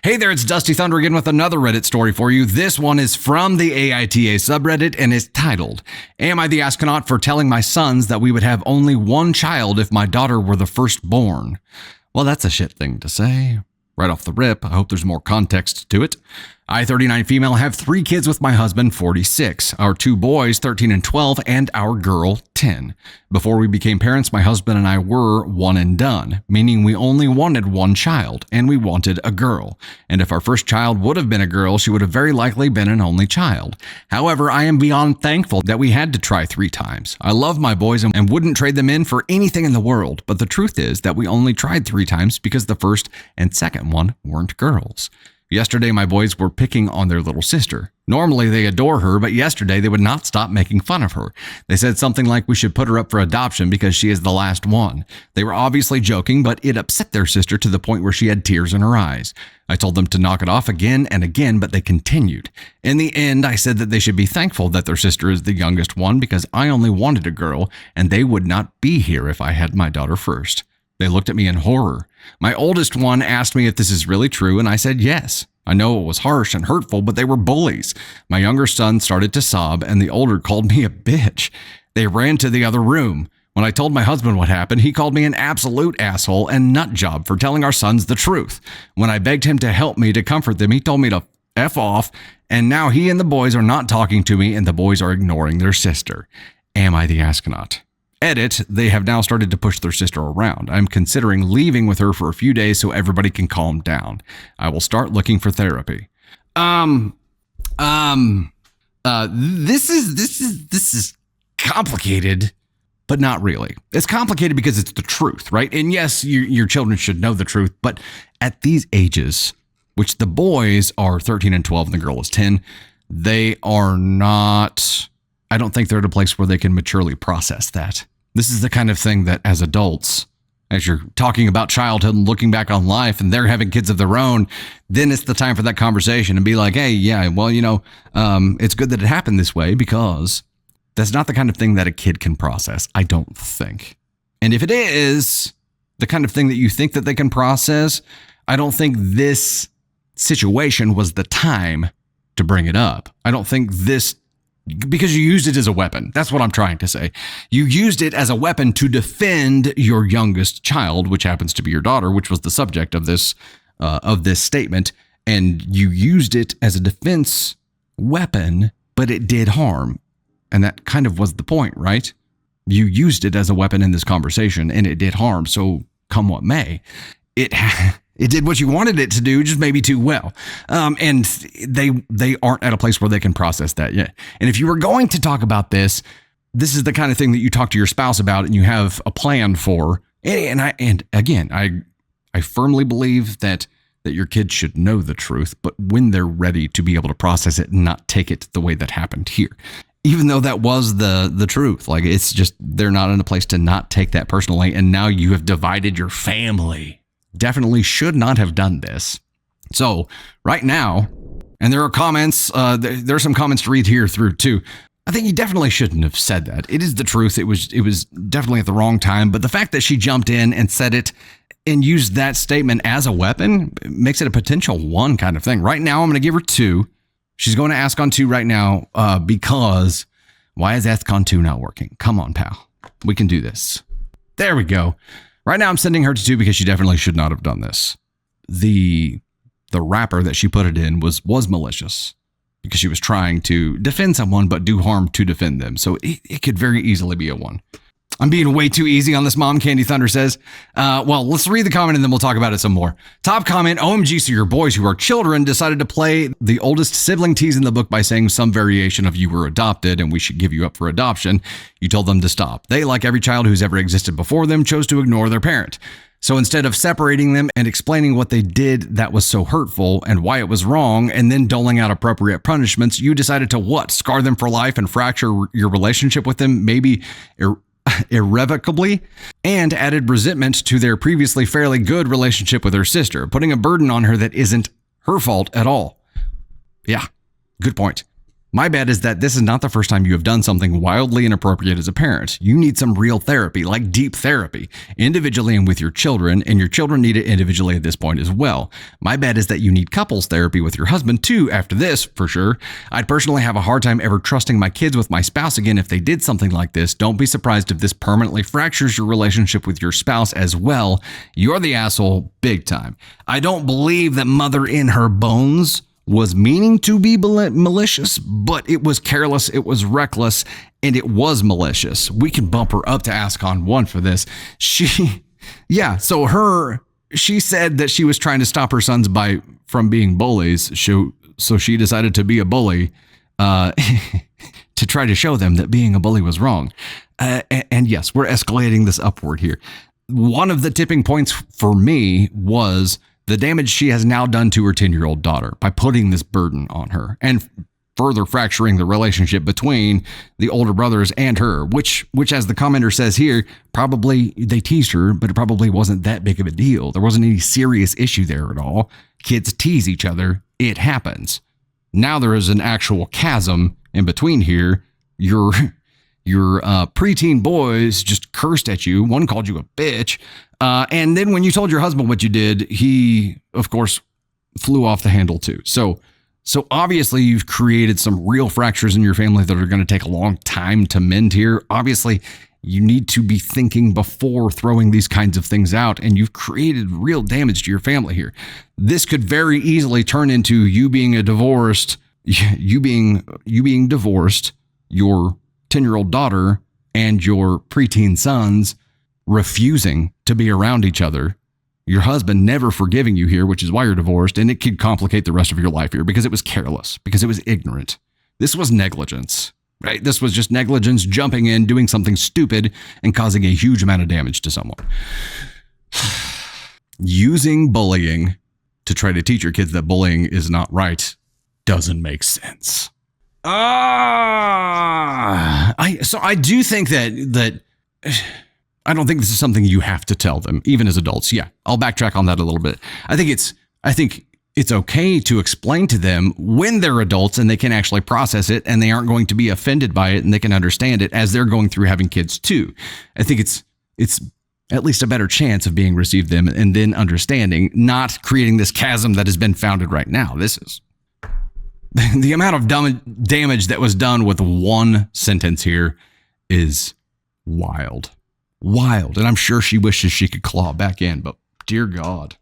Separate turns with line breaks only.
Hey there, it's Dusty Thunder again with another Reddit story for you. This one is from the AITA subreddit and is titled, Am I the Astronaut for Telling My Sons That We Would Have Only One Child If My Daughter Were the Firstborn? Well, that's a shit thing to say. Right off the rip, I hope there's more context to it. I, 39 female, have 3 kids with my husband, 46. Our 2 boys, 13 and 12, and our girl, 10. Before we became parents, my husband and I were one and done, meaning we only wanted one child, and we wanted a girl. And if our first child would have been a girl, she would have very likely been an only child. However, I am beyond thankful that we had to try 3 times. I love my boys and wouldn't trade them in for anything in the world, but the truth is that we only tried 3 times because the first and second one weren't girls. Yesterday, my boys were picking on their little sister. Normally, they adore her, but yesterday they would not stop making fun of her. They said something like we should put her up for adoption because she is the last one. They were obviously joking, but it upset their sister to the point where she had tears in her eyes. I told them to knock it off again and again, but they continued. In the end, I said that they should be thankful that their sister is the youngest one because I only wanted a girl, and they would not be here if I had my daughter first. They looked at me in horror. My oldest one asked me if this is really true, and I said yes. I know it was harsh and hurtful, but they were bullies. My younger son started to sob, and the older called me a bitch. They ran to the other room. When I told my husband what happened, he called me an absolute asshole and nut job for telling our sons the truth. When I begged him to help me to comfort them, he told me to F off, and now he and the boys are not talking to me, and the boys are ignoring their sister. Am I the astronaut? Edit, they have now started to push their sister around. I'm considering leaving with her for a few days so everybody can calm down. I will start looking for therapy. This is complicated, but not really. It's complicated because it's the truth, right? And yes, your children should know the truth, but at these ages, which the boys are 13 and 12 and the girl is 10, they are not... I don't think they're at a place where they can maturely process that. This is the kind of thing that as adults, as you're talking about childhood and looking back on life and they're having kids of their own, then it's the time for that conversation and be like, hey, yeah, well, it's good that it happened this way because that's not the kind of thing that a kid can process, I don't think. And if it is the kind of thing that you think that they can process, I don't think this situation was the time to bring it up. I don't think this... Because you used it as a weapon. That's what I'm trying to say. You used it as a weapon to defend your youngest child, which happens to be your daughter, which was the subject of this statement. And you used it as a defense weapon, but it did harm. And that kind of was the point, right? You used it as a weapon in this conversation, and it did harm. So come what may, it did what you wanted it to do, just maybe too well. And they aren't at a place where they can process that yet. And if you were going to talk about this is the kind of thing that you talk to your spouse about and you have a plan for. And again, I firmly believe that your kids should know the truth, but when they're ready to be able to process it and not take it the way that happened here. Even though that was the truth, like it's just, they're not in a place to not take that personally. And now you have divided your family. Definitely should not have done this. So right now, and there are comments, there are some comments to read here through too. I think he definitely shouldn't have said that. It is the truth. It was definitely at the wrong time. But the fact that she jumped in and said it and used that statement as a weapon makes it a potential 1 kind of thing. Right now, I'm going to give her 2. She's going to ask on 2 right now because why is ask on 2 not working? Come on, pal. We can do this. There we go. Right now, I'm sending her to 2 because she definitely should not have done this. The wrapper that she put it in was malicious because she was trying to defend someone but do harm to defend them. So it could very easily be a 1. I'm being way too easy on this, Mom, Candy Thunder says. Well, let's read the comment and then we'll talk about it some more. Top comment, OMG, so your boys who are children decided to play the oldest sibling tease in the book by saying some variation of you were adopted and we should give you up for adoption. You told them to stop. They, like every child who's ever existed before them, chose to ignore their parent. So instead of separating them and explaining what they did that was so hurtful and why it was wrong, and then doling out appropriate punishments, you decided to what? Scar them for life and fracture your relationship with them, maybe irrevocably, and added resentment to their previously fairly good relationship with her sister, putting a burden on her that isn't her fault at all. Yeah, good point. My bet is that this is not the first time you have done something wildly inappropriate as a parent. You need some real therapy, like deep therapy, individually and with your children, and your children need it individually at this point as well. My bet is that you need couples therapy with your husband too after this, for sure. I'd personally have a hard time ever trusting my kids with my spouse again if they did something like this. Don't be surprised if this permanently fractures your relationship with your spouse as well. You're the asshole big time. I don't believe that mother in her bones was meaning to be malicious, but it was careless, it was reckless, and it was malicious. We can bump her up to ASCON 1 for this. She said that she was trying to stop her sons from being bullies, so she decided to be a bully to try to show them that being a bully was wrong. And yes, we're escalating this upward here. One of the tipping points for me was the damage she has now done to her 10-year-old daughter by putting this burden on her and further fracturing the relationship between the older brothers and her, which as the commenter says here, probably they teased her, but it probably wasn't that big of a deal. There wasn't any serious issue there at all. Kids tease each other. It happens. Now there is an actual chasm in between here. Your preteen boys just cursed at you. One called you a bitch. And then when you told your husband what you did, he, of course, flew off the handle too. So obviously you've created some real fractures in your family that are going to take a long time to mend here. Obviously, you need to be thinking before throwing these kinds of things out, and you've created real damage to your family here. This could very easily turn into you being divorced, your 10-year-old daughter and your preteen sons refusing to be around each other, your husband never forgiving you here, which is why you're divorced, and it could complicate the rest of your life here because it was careless, because it was ignorant. This was negligence, right? This was just negligence, jumping in, doing something stupid, and causing a huge amount of damage to someone. Using bullying to try to teach your kids that bullying is not right doesn't make sense. I do think that I don't think this is something you have to tell them, even as adults. Yeah, I'll backtrack on that a little bit. I think it's okay to explain to them when they're adults and they can actually process it and they aren't going to be offended by it and they can understand it as they're going through having kids too. I think it's at least a better chance of being received them and then understanding, not creating this chasm that has been founded right now. This is the amount of damage that was done with one sentence here is wild. And I'm sure she wishes she could claw back in, but dear God.